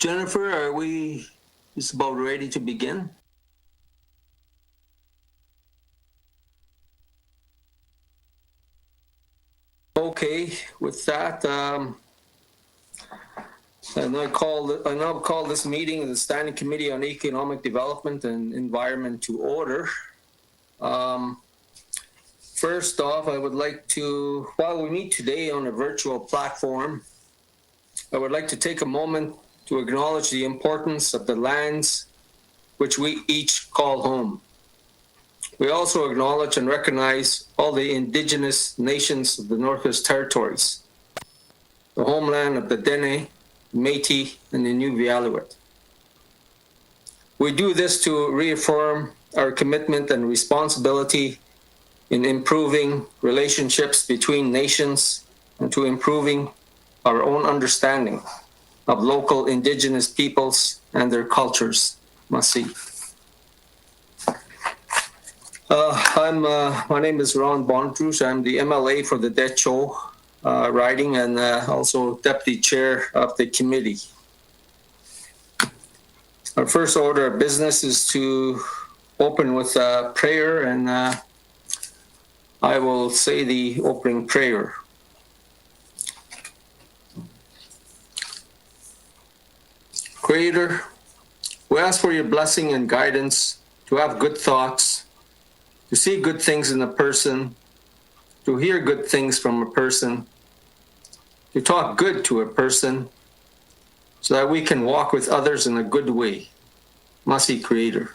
Jennifer, are we just about ready to begin? Okay, with that, I now call this meeting of the Standing Committee on Economic Development and Environment to order. First off, I would like to, while we meet today on a virtual platform, I would like to take a moment to acknowledge the importance of the lands which we each call home. We also acknowledge and recognize all the Indigenous nations of the Northwest Territories, the homeland of the Dene, Métis, and the Inuvialuit. We do this to reaffirm our commitment and responsibility in improving relationships between nations and to improving our own understanding of local Indigenous peoples and their cultures. Merci. My name is Ron Bontrous. I'm the MLA for the Decho riding and also Deputy Chair of the committee. Our first order of business is to open with prayer, and I will say the opening prayer. Creator, we ask for your blessing and guidance to have good thoughts, to see good things in a person, to hear good things from a person, to talk good to a person, so that we can walk with others in a good way. Merci, Creator.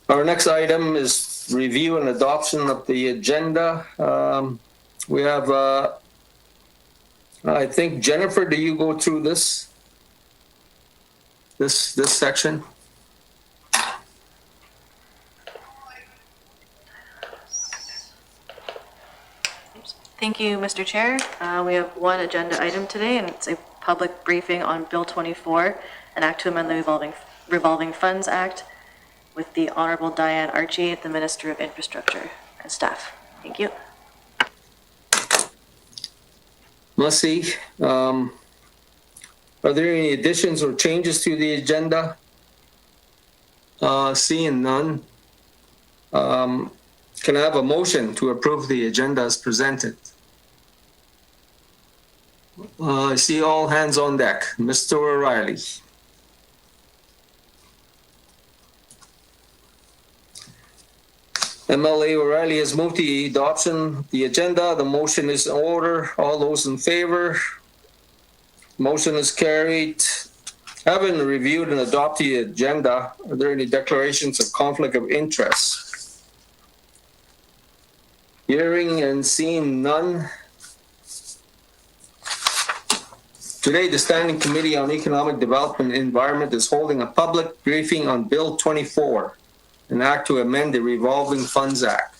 Our next item is review and adoption of the agenda. We have, I think, Jennifer, do you go through this section? Thank you, Mr. Chair. We have one agenda item today, and it's a public briefing on Bill 24, an act to amend the Revolving Funds Act, with the Honorable Diane Archie, the Minister of Infrastructure and staff. Thank you. Merci. Are there any additions or changes to the agenda? Seeing none. Can I have a motion to approve the agenda as presented? I see all hands on deck. Mr. O'Reilly. MLA O'Reilly has moved the adoption of the agenda. The motion is in order. All those in favor? Motion is carried. Having reviewed and adopted the agenda, are there any declarations of conflict of interest? Hearing and seeing none. Today, the Standing Committee on Economic Development and Environment is holding a public briefing on Bill 24, an act to amend the Revolving Funds Act.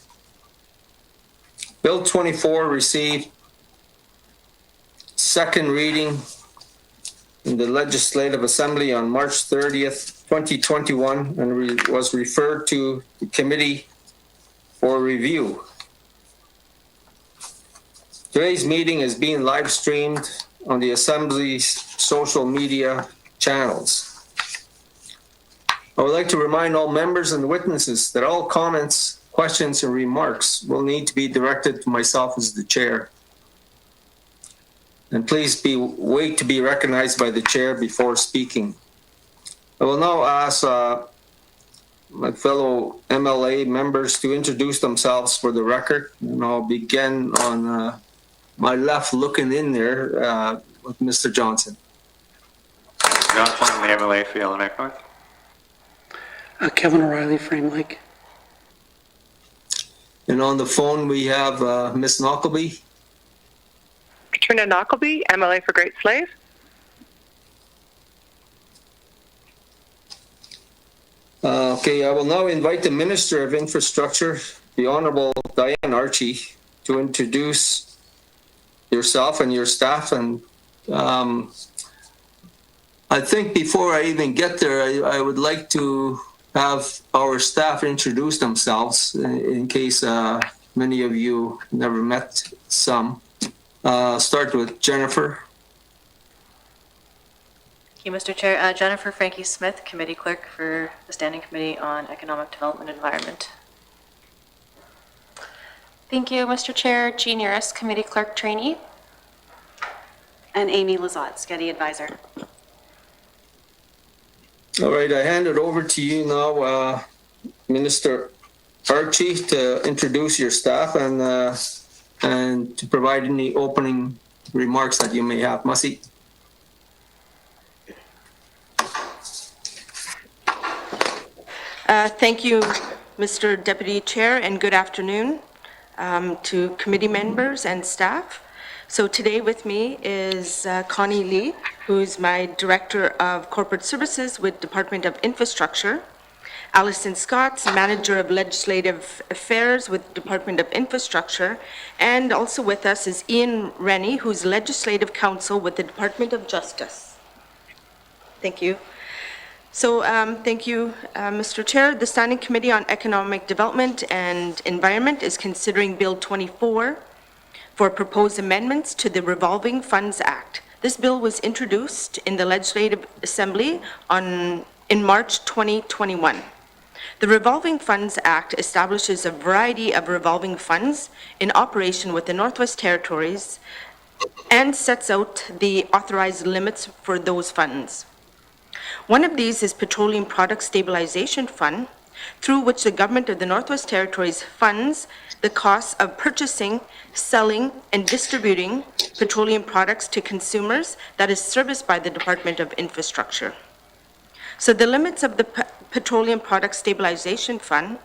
Bill 24 received second reading in the Legislative Assembly on March 30th, 2021, and was referred to the committee for review. Today's meeting is being live streamed on the Assembly's social media channels. I would like to remind all members and witnesses that all comments, questions, and remarks will need to be directed to myself as the chair. And please wait to be recognized by the chair before speaking. I will now ask my fellow MLA members to introduce themselves for the record, and I'll begin on my left, looking in there with Mr. Johnson. Johnson, the MLA for Yellowknife North. Kevin O'Reilly, Frame Lake. And on the phone we have Ms. Knockleby. Katrina Knockleby, MLA for Great Slave. Okay, I will now invite the Minister of Infrastructure, the Honorable Diane Archie, to introduce yourself and your staff, and I think before I even get there, I would like to have our staff introduce themselves in case many of you never met some. Start with Jennifer. Thank you, Mr. Chair. Jennifer Frankie Smith, Committee Clerk for the Standing Committee on Economic Development and Environment. Thank you, Mr. Chair. Jean Uris, Committee Clerk Trainee. And Amy Lazat, Study Advisor. All right, I hand it over to you now, Minister Archie, to introduce your staff and to provide any opening remarks that you may have. Masi. Thank you, Mr. Deputy Chair, and good afternoon to committee members and staff. So today with me is Connie Lee, who's my Director of Corporate Services with Department of Infrastructure, Alison Scott, Manager of Legislative Affairs with Department of Infrastructure, and also with us is Ian Rennie, who's Legislative Counsel with the Department of Justice. Thank you. So thank you, Mr. Chair. The Standing Committee on Economic Development and Environment is considering Bill 24 for proposed amendments to the Revolving Funds Act. This bill was introduced in the Legislative Assembly in March 2021. The Revolving Funds Act establishes a variety of revolving funds in operation with the Northwest Territories and sets out the authorized limits for those funds. One of these is Petroleum Product Stabilization Fund, through which the Government of the Northwest Territories funds the costs of purchasing, selling, and distributing petroleum products to consumers that is serviced by the Department of Infrastructure. So the limits of the Petroleum Product Stabilization Fund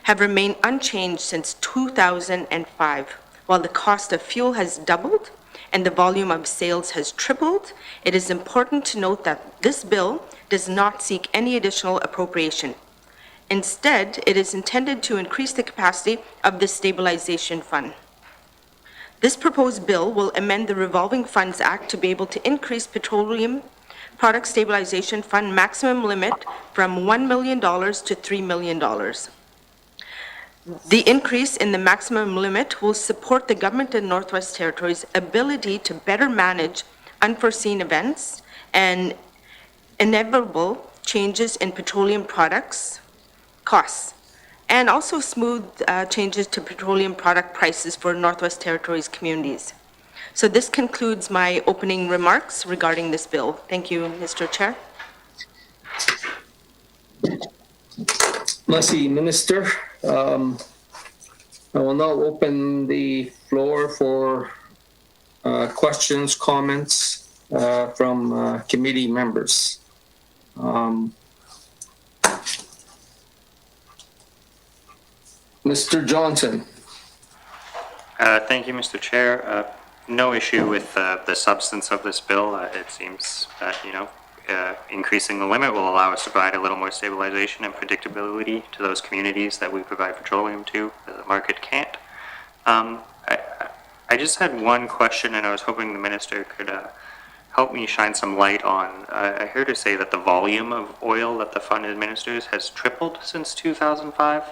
have remained unchanged since 2005. While the cost of fuel has doubled and the volume of sales has tripled, it is important to note that this bill does not seek any additional appropriation. Instead, it is intended to increase the capacity of the Stabilization Fund. This proposed bill will amend the Revolving Funds Act to be able to increase Petroleum Product Stabilization Fund maximum limit from $1 million to $3 million. The increase in the maximum limit will support the Government of Northwest Territories' ability to better manage unforeseen events and inevitable changes in petroleum products costs, and also smooth changes to petroleum product prices for Northwest Territories communities. So this concludes my opening remarks regarding this bill. Thank you, Mr. Chair. Masi, Minister. I will now open the floor for questions, comments from committee members. Mr. Johnson. Thank you, Mr. Chair. No issue with the substance of this bill. It seems that, increasing the limit will allow us to provide a little more stabilization and predictability to those communities that we provide petroleum to, that the market can't. I just had one question, and I was hoping the minister could help me shine some light on. I heard her say that the volume of oil that the fund administers has tripled since 2005.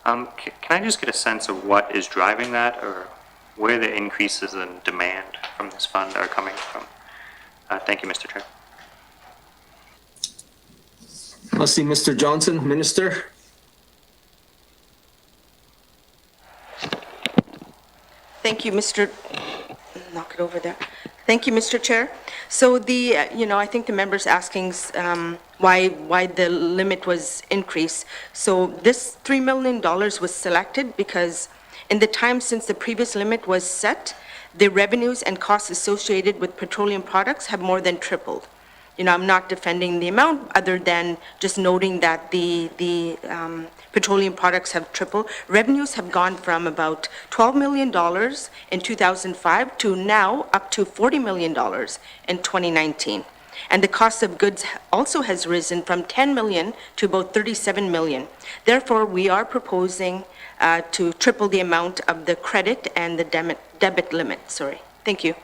Can I just get a sense of what is driving that, or where the increases in demand from this fund are coming from? Thank you, Mr. Chair. I'll see Mr. Johnson, Minister. Thank you, Mr. Knock it over there. Thank you, Mr. Chair. So the, I think the member's asking why the limit was increased. So this $3 million was selected because in the time since the previous limit was set, the revenues and costs associated with petroleum products have more than tripled. I'm not defending the amount other than just noting that the petroleum products have tripled. Revenues have gone from about $12 million in 2005 to now up to $40 million in 2019. And the cost of goods also has risen from 10 million to about 37 million. Therefore, we are proposing to triple the amount of the credit and the debit limit. Sorry. Thank you.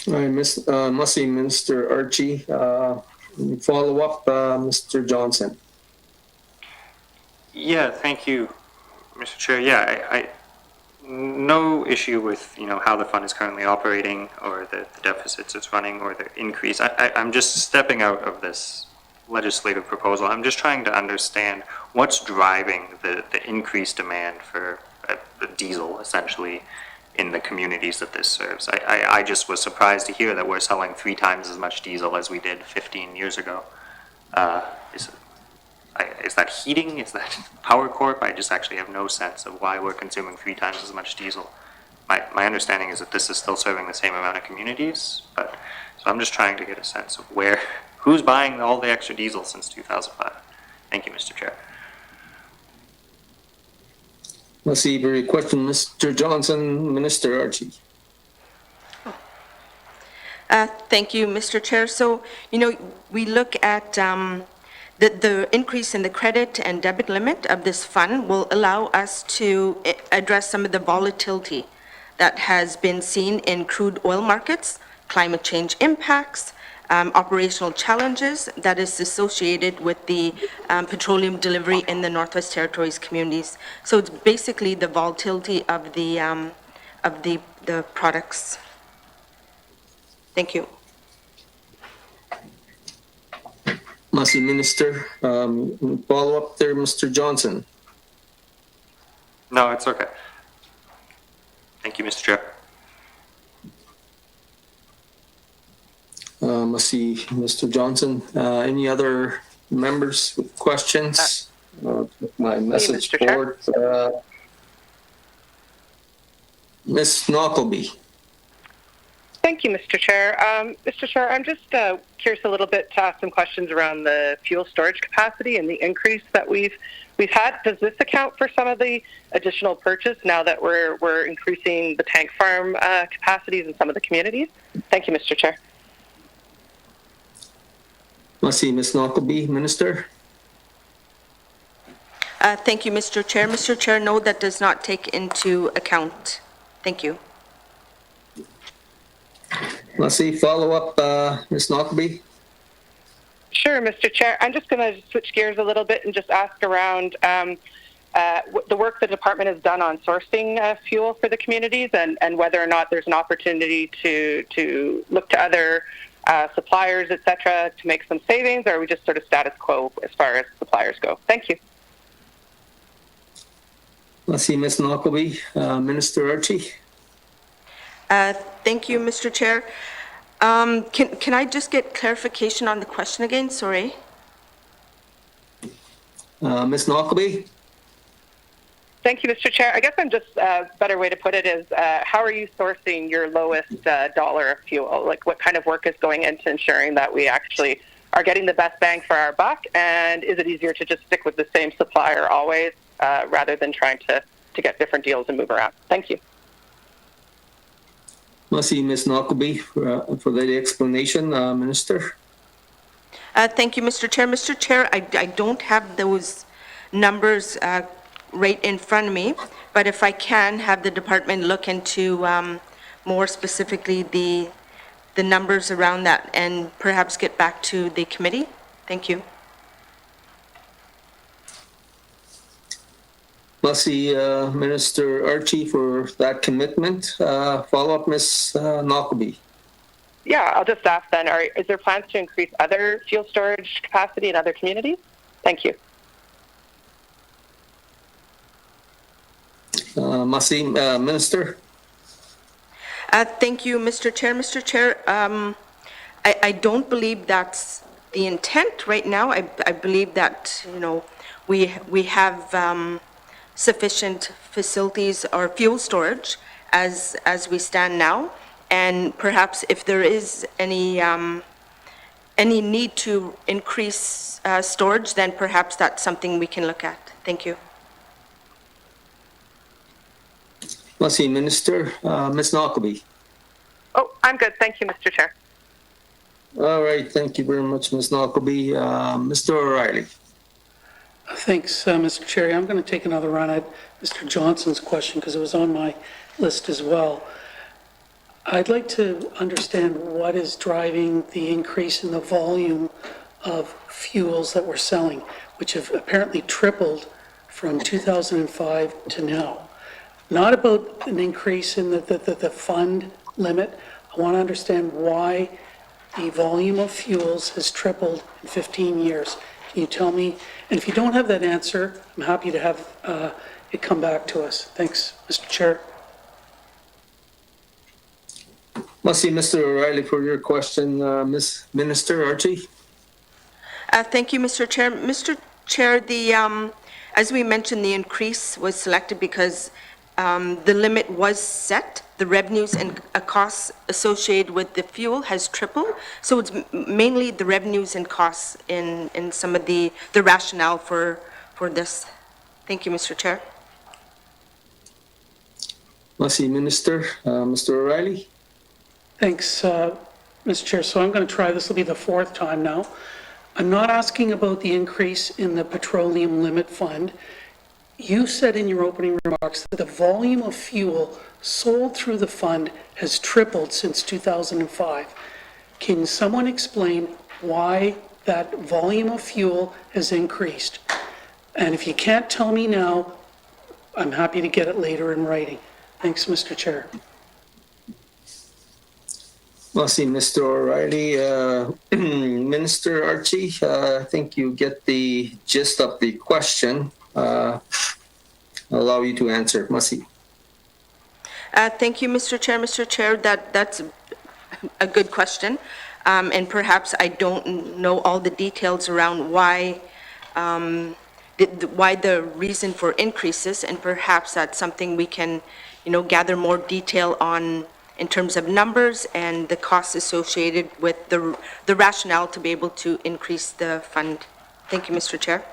I must see Minister Archie. Follow up, Mr. Johnson. Yeah, thank you, Mr. Chair. Yeah, I no issue with, how the fund is currently operating or the deficits it's running or the increase. I'm just stepping out of this legislative proposal. I'm just trying to understand what's driving the increased demand for the diesel, essentially, in the communities that this serves. I just was surprised to hear that we're selling 3 times as much diesel as we did 15 years ago. Is that heating? Is that Power Corp? I just actually have no sense of why we're consuming 3 times as much diesel. My understanding is that this is still serving the same amount of communities, so I'm just trying to get a sense of who's buying all the extra diesel since 2005. Thank you, Mr. Chair. Let's see, very question, Mr. Johnson, Minister Archie. Thank you, Mr. Chair. So, we look at the increase in the credit and debit limit of this fund will allow us to address some of the volatility that has been seen in crude oil markets, climate change impacts, operational challenges that is associated with the petroleum delivery in the Northwest Territories communities. So it's basically the volatility of the products. Thank you. Must Minister. Follow up there, Mr. Johnson. No, it's okay. Thank you, Mr. Chair. Must see Mr. Johnson. Any other members with questions? My message Mr. Chair. board. Ms. Knockleby. Thank you, Mr. Chair. Mr. Chair, I'm just curious a little bit to ask some questions around the fuel storage capacity and the increase that we've had. Does this account for some of the additional purchase now that we're increasing the tank farm capacities in some of the communities? Thank you, Mr. Chair. Must see Ms. Knockleby, Minister. Thank you, Mr. Chair. Mr. Chair, no, that does not take into account. Thank you. Let's see, follow up, Ms. Knockleby. Sure, Mr. Chair. I'm just going to switch gears a little bit and just ask around the work the department has done on sourcing fuel for the communities and whether or not there's an opportunity to look to other suppliers, et cetera, to make some savings, or are we just sort of status quo as far as suppliers go? Thank you. Let's see, Ms. Knockleby, Minister Archie. Thank you, Mr. Chair. Can I just get clarification on the question again? Sorry. Ms. Knockleby. Thank you, Mr. Chair. I guess I'm just a better way to put it is how are you sourcing your lowest dollar of fuel? Like what kind of work is going into ensuring that we actually are getting the best bang for our buck? And is it easier to just stick with the same supplier always rather than trying to get different deals and move around? Thank you. Must see Ms. Knockleby for the explanation, Minister. Thank you, Mr. Chair. Mr. Chair, I don't have those numbers right in front of me, but if I can have the department look into more specifically the numbers around that and perhaps get back to the committee. Thank you. Must see Minister Archie for that commitment. Follow up, Ms. Knockleby. Yeah, I'll just ask then, is there plans to increase other fuel storage capacity in other communities? Thank you. Must see Minister. Thank you, Mr. Chair. Mr. Chair, I don't believe that's the intent right now. I believe that, we have sufficient facilities or fuel storage as we stand now. And perhaps if there is any need to increase storage, then perhaps that's something we can look at. Thank you. Must see Minister. Ms. Knockleby. Oh, I'm good. Thank you, Mr. Chair. All right. Thank you very much, Ms. Knockleby. Mr. O'Reilly. Thanks, Mr. Chair. I'm going to take another run at Mr. Johnson's question because it was on my list as well. I'd like to understand what is driving the increase in the volume of fuels that we're selling, which have apparently tripled from 2005 to now. Not about an increase in the fund limit. I want to understand why the volume of fuels has tripled in 15 years. Can you tell me? And if you don't have that answer, I'm happy to have it come back to us. Thanks, Mr. Chair. Must see Mr. O'Reilly for your question, Ms. Minister Archie. Thank you, Mr. Chair. Mr. Chair, as we mentioned, the increase was selected because the limit was set. The revenues and costs associated with the fuel has tripled. So it's mainly the revenues and costs in some of the rationale for this. Thank you, Mr. Chair. Must see Minister, Mr. O'Reilly. Thanks, Mr. Chair. So I'm going to try, this will be the fourth time now. I'm not asking about the increase in the Petroleum Limit Fund. You said in your opening remarks that the volume of fuel sold through the fund has tripled since 2005. Can someone explain why that volume of fuel has increased? And if you can't tell me now, I'm happy to get it later in writing. Thanks, Mr. Chair. Well, see, Mr. O'Reilly, Minister Archie, I think you get the gist of the question. I'll allow you to answer. Masi. Thank you, Mr. Chair. Mr. Chair, that's a good question. And perhaps I don't know all the details around why the reason for increases, and perhaps that's something we can, gather more detail on in terms of numbers and the costs associated with the rationale to be able to increase the fund. Thank you, Mr. Chair.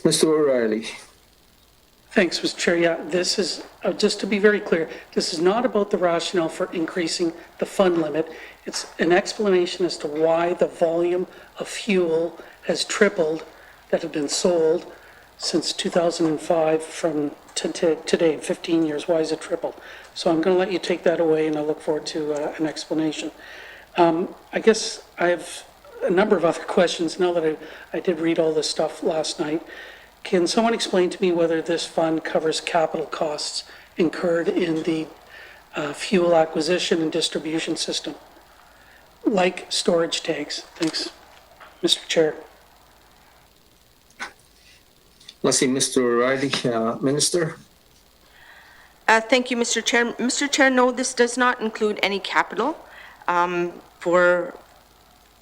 Mr. O'Reilly. Thanks, Mr. Chair. Yeah, this is, just to be very clear, this is not about the rationale for increasing the fund limit. It's an explanation as to why the volume of fuel has tripled that have been sold since 2005 from today, 15 years. Why is it tripled? So I'm going to let you take that away, and I look forward to an explanation. I guess I have a number of other questions now that I did read all this stuff last night. Can someone explain to me whether this fund covers capital costs incurred in the fuel acquisition and distribution system, like storage tanks? Thanks, Mr. Chair. Let's see, Mr. O'Reilly, Minister. Thank you, Mr. Chair. Mr. Chair, no, this does not include any capital for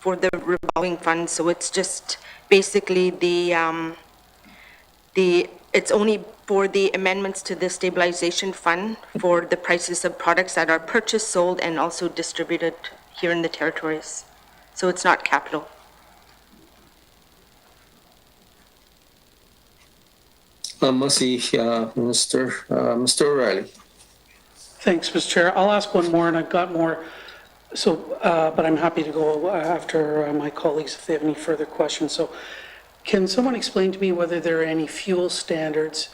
the revolving fund. So it's just basically it's only for the amendments to the stabilization fund for the prices of products that are purchased, sold, and also distributed here in the territories. So it's not capital. Masi, Minister, Mr. O'Reilly. Thanks, Mr. Chair. I'll ask one more, and I've got more. So, but I'm happy to go after my colleagues if they have any further questions. So, can someone explain to me whether there are any fuel standards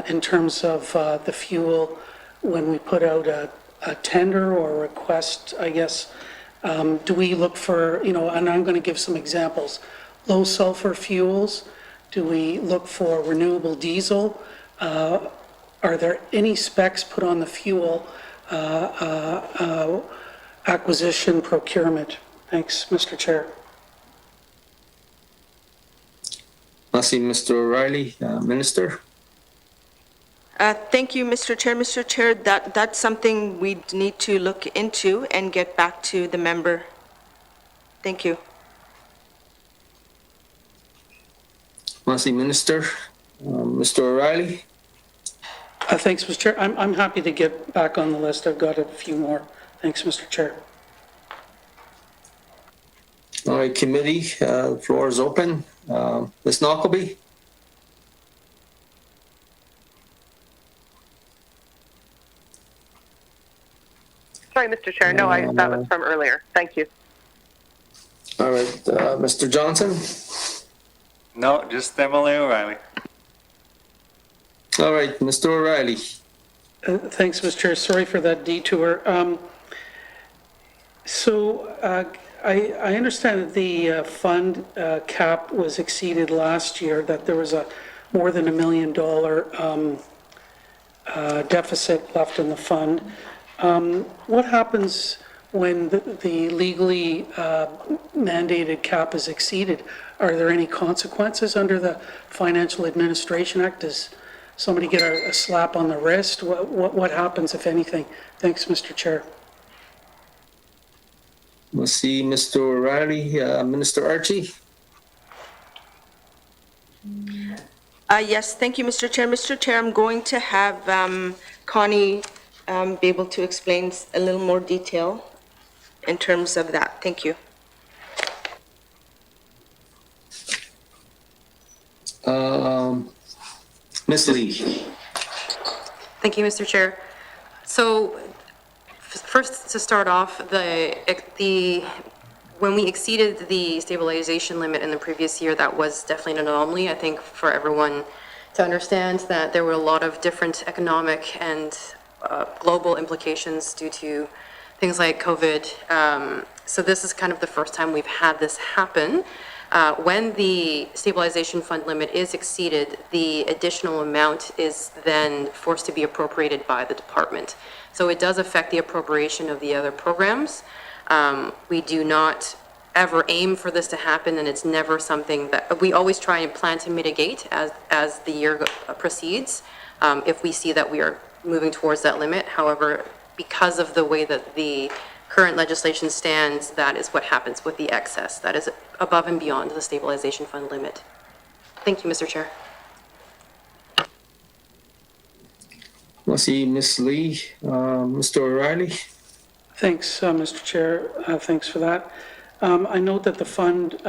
in terms of the fuel when we put out a tender or a request, I guess? Do we look for, and I'm going to give some examples, low sulfur fuels? Do we look for renewable diesel? Are there any specs put on the fuel acquisition procurement? Thanks, Mr. Chair. I see Mr. O'Reilly, Minister. Thank you, Mr. Chair. Mr. Chair, that's something we need to look into and get back to the member. Thank you. I see Minister, Mr. O'Reilly. Thanks, Mr. Chair. I'm happy to get back on the list. I've got a few more. Thanks, Mr. Chair. All right, committee, the floor is open. Ms. Knockleby. Sorry, Mr. Chair. No, that was from earlier. Thank you. All right, Mr. Johnson. No, just Emily O'Reilly. All right, Mr. O'Reilly. Thanks, Mr. Chair. Sorry for that detour. I understand that the fund cap was exceeded last year, that there was a more than $1 million deficit left in the fund. What happens when the legally mandated cap is exceeded? Are there any consequences under the Financial Administration Act? Does somebody get a slap on the wrist? What happens, if anything? Thanks, Mr. Chair. We'll see Mr. O'Reilly. Minister Archie. Yes, thank you, Mr. Chair. Mr. Chair, I'm going to have Connie be able to explain a little more detail in terms of that. Thank you. Ms. Lee. Thank you, Mr. Chair. So first, to start off, when we exceeded the stabilization limit in the previous year, that was definitely an anomaly. I think for everyone to understand that there were a lot of different economic and global implications due to things like COVID. So this is kind of the first time we've had this happen. When the stabilization fund limit is exceeded, the additional amount is then forced to be appropriated by the department. So it does affect the appropriation of the other programs. We do not ever aim for this to happen, and it's never something that we always try and plan to mitigate as the year proceeds, if we see that we are moving towards that limit. However, because of the way that the current legislation stands, that is what happens with the excess. That is above and beyond the stabilization fund limit. Thank you, Mr. Chair. We'll see Ms. Lee. Mr. O'Reilly. Thanks, Mr. Chair. Thanks for that. I note that the fund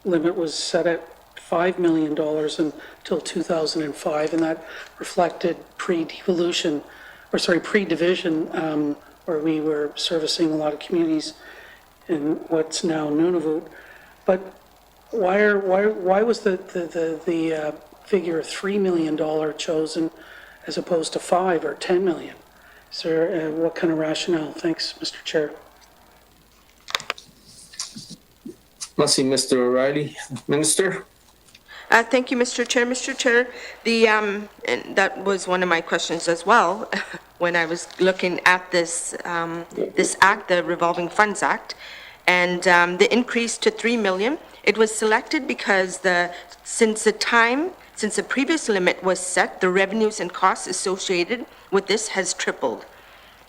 limit was set at $5 million until 2005, and that reflected pre-division, where we were servicing a lot of communities in what's now Nunavut. But why was the figure of $3 million chosen as opposed to 5 or 10 million? Is there what kind of rationale? Thanks, Mr. Chair. We'll see Mr. O'Reilly. Minister. Thank you, Mr. Chair. Mr. Chair, and that was one of my questions as well when I was looking at this act, the Revolving Funds Act, and the increase to 3 million. It was selected because since the previous limit was set, the revenues and costs associated with this has tripled.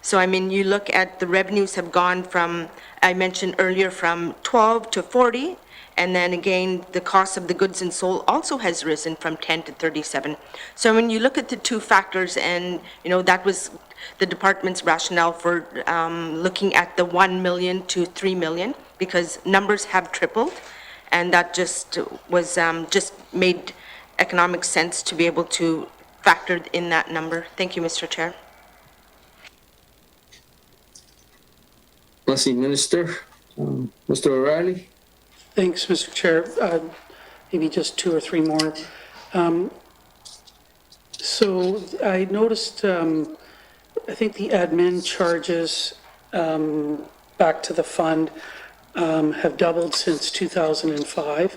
So, I mean, you look at the revenues have gone from, I mentioned earlier, from 12 to 40, and then again, the cost of the goods and sold also has risen from 10 to 37. So when you look at the two factors, and, you know, that was the department's rationale for looking at the 1 million to 3 million, because numbers have tripled, and that just was just made economic sense to be able to factor in that number. Thank you, Mr. Chair. We'll see Minister. Mr. O'Reilly. Thanks, Mr. Chair. Maybe just 2 or 3 more. So I noticed, I think the admin charges back to the fund have doubled since 2005.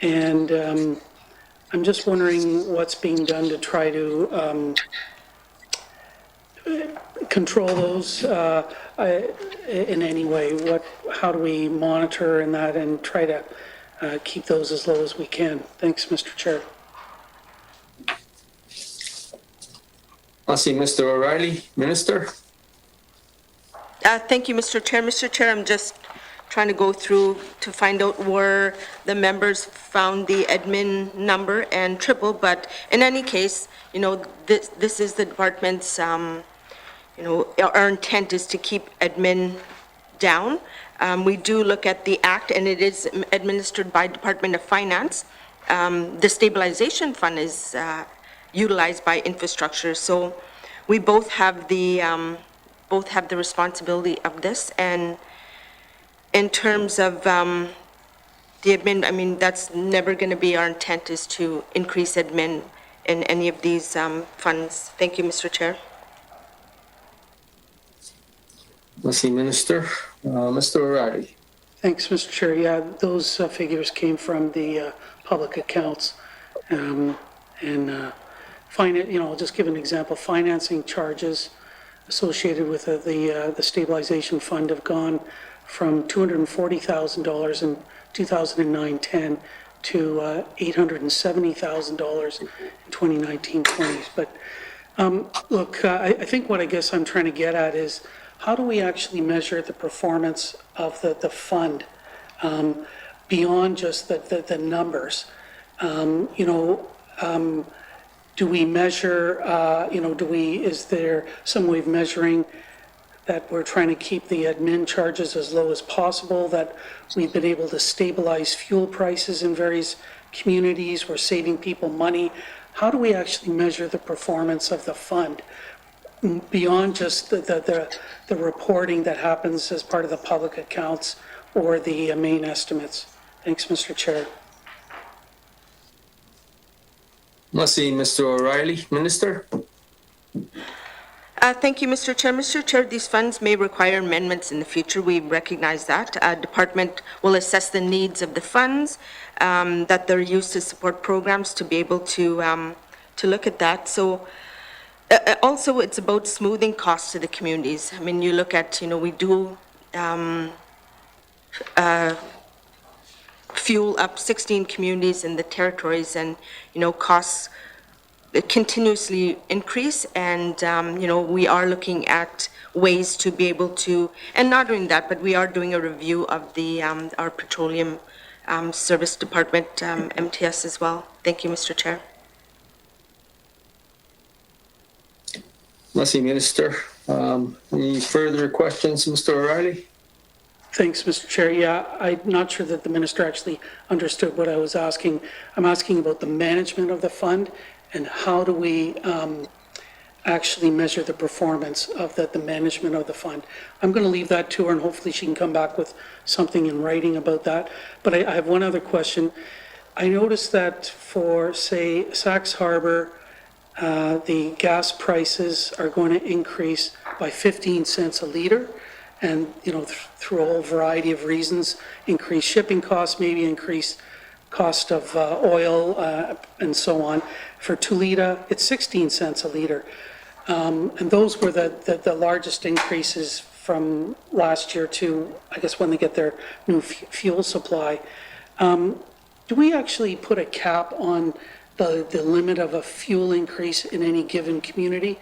And I'm just wondering what's being done to try to control those in any way. How do we monitor in that and try to keep those as low as we can? Thanks, Mr. Chair. I'll see Mr. O'Reilly. Minister. Thank you, Mr. Chair. Mr. Chair, I'm just trying to go through to find out where the members found the admin number and triple, but in any case, you know, this is the department's, you know, our intent is to keep admin down. We do look at the act, and it is administered by Department of Finance. The stabilization fund is utilized by infrastructure, so we both have the responsibility of this. And in terms of the admin, I mean, that's never going to be our intent, is to increase admin in any of these funds. Thank you, Mr. Chair. Merci, Minister. Mr. O'Reilly. Thanks, Mr. Chair. Yeah, those figures came from the public accounts. I'll just give an example. Financing charges associated with the stabilization fund have gone from $240,000 in 2009-10 to $870,000 in 2019-20. But look, I think what I guess I'm trying to get at is, how do we actually measure the performance of the fund beyond just the numbers? Do we measure, is there some way of measuring that we're trying to keep the admin charges as low as possible, that we've been able to stabilize fuel prices in various communities, we're saving people money? How do we actually measure the performance of the fund beyond just the reporting that happens as part of the public accounts or the main estimates? Thanks, Mr. Chair. Merci, Mr. O'Reilly. Minister? Thank you, Mr. Chair. Mr. Chair, these funds may require amendments in the future. We recognize that. Department will assess the needs of the funds, that they're used to support programs, to be able to look at that. So also, it's about smoothing costs to the communities. I mean, you look at, we do fuel up 16 communities in the territories, and, costs continuously increase, and, we are looking at ways to be able to, and not doing that, but we are doing a review of the our Petroleum Service Department, MTS, as well. Thank you, Mr. Chair. Merci, Minister. Any further questions, Mr. O'Reilly? Thanks, Mr. Chair. Yeah, I'm not sure that the minister actually understood what I was asking. I'm asking about the management of the fund, and how do we actually measure the performance of the management of the fund. I'm going to leave that to her, and hopefully she can come back with something in writing about that. But I have one other question. I noticed that for, say, Sax Harbor, the gas prices are going to increase by 15 cents a litre, and through a whole variety of reasons, increased shipping costs, maybe increased cost of oil, and so on. For Tulita, it's 16 cents a litre, and those were the largest increases from last year to, I guess, when they get their new fuel supply. Do we actually put a cap on the limit of a fuel increase in any given community,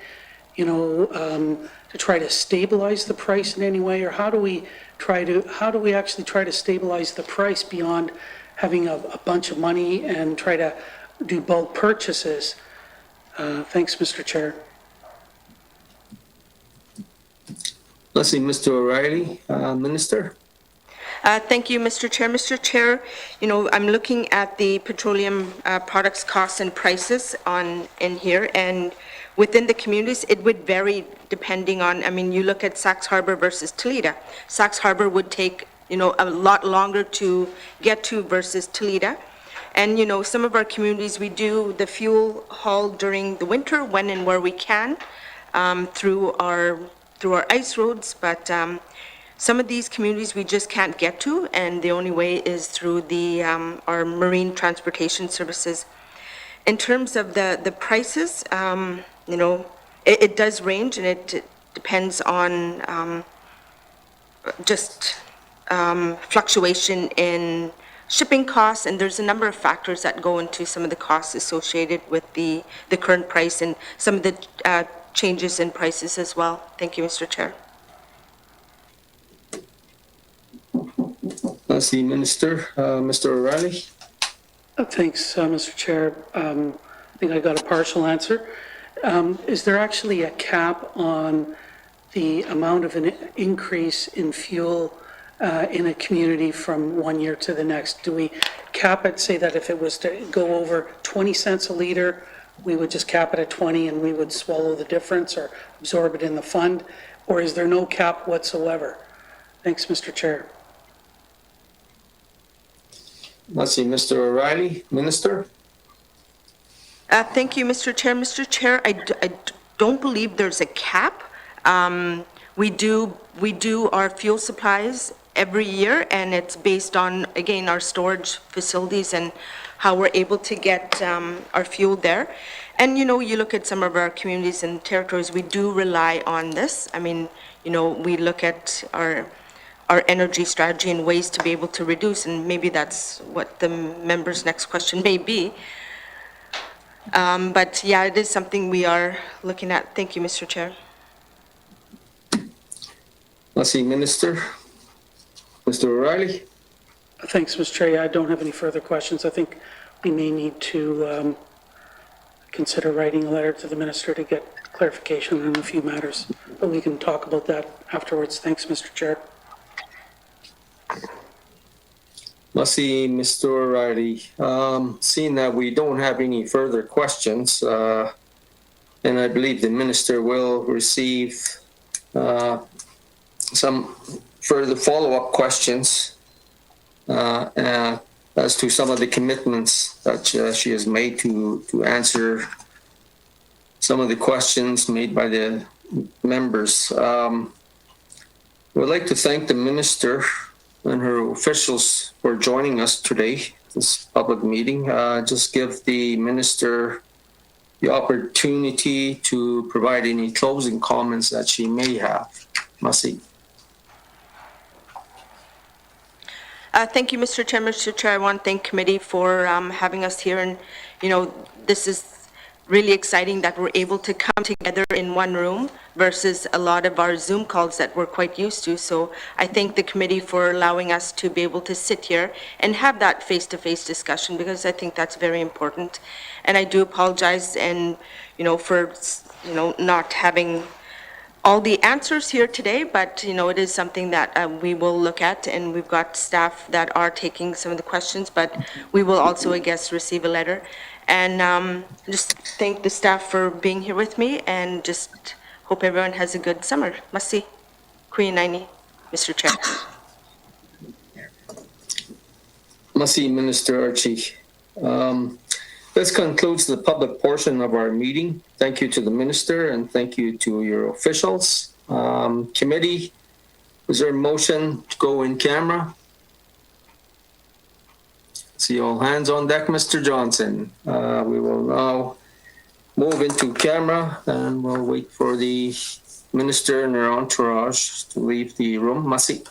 to try to stabilize the price in any way? Or how do we actually try to stabilize the price beyond having a bunch of money and try to do bulk purchases? Thanks, Mr. Chair. Let's see, Mr. O'Reilly. Minister? Thank you, Mr. Chair. Mr. Chair, I'm looking at the petroleum products costs and prices in here, and within the communities, it would vary depending on, you look at Sax Harbor versus Toledo. Sax Harbor would take, a lot longer to get to versus Toledo. And, some of our communities, we do the fuel haul during the winter when and where we can, through our ice roads, but some of these communities we just can't get to, and the only way is through our marine transportation services. In terms of the prices, it does range, and it depends on just fluctuation in shipping costs, and there's a number of factors that go into some of the costs associated with the current price and some of the changes in prices as well. Thank you, Mr. Chair. Let's see, Minister. Mr. O'Reilly? Thanks, Mr. Chair. I think I got a partial answer. Is there actually a cap on the amount of an increase in fuel in a community from one year to the next? Do we cap it, say that if it was to go over 20 cents a litre, we would just cap it at 20 and we would swallow the difference or absorb it in the fund? Or is there no cap whatsoever? Thanks, Mr. Chair. Let's see, Mr. O'Reilly, Minister. Thank you, Mr. Chair. Mr. Chair, I don't believe there's a cap. We do our fuel supplies every year, and it's based on, again, our storage facilities and how we're able to get our fuel there. And, you know, you look at some of our communities and territories, we do rely on this. I mean, you know, we look at our energy strategy and ways to be able to reduce, and maybe that's what the member's next question may be. But yeah, it is something we are looking at. Thank you, Mr. Chair. Let's see, Minister. Mr. O'Reilly. Thanks, Mr. Chair. Yeah, I don't have any further questions. I think we may need to consider writing a letter to the minister to get clarification on a few matters, but we can talk about that afterwards. Thanks, Mr. Chair. Let's see, Mr. O'Reilly. Seeing that we don't have any further questions, and I believe the minister will receive some further follow-up questions as to some of the commitments that she has made to answer some of the questions made by the members. We'd like to thank the minister and her officials for joining us today, this public meeting. Just give the minister the opportunity to provide any closing comments that she may have. Masi. Thank you, Mr. Chair. Mr. Chair, I want to thank committee for having us here. And, you know, this is really exciting that we're able to come together in one room versus a lot of our Zoom calls that we're quite used to. So I thank the committee for allowing us to be able to sit here and have that face-to-face discussion, because I think that's very important. And I do apologize and, you know, for, you know, not having all the answers here today, but, you know, it is something that we will look at, and we've got staff that are taking some of the questions, but we will also, I guess, receive a letter. And just thank the staff for being here with me, and just hope everyone has a good summer. Masi. Queen Naini, Mr. Chair. Masi, Minister Archie. This concludes the public portion of our meeting. Thank you to the minister and thank you to your officials. Committee, is there a motion to go in camera? See all hands on deck, Mr. Johnson. We will now move into camera and we'll wait for the minister and her entourage to leave the room. Masi.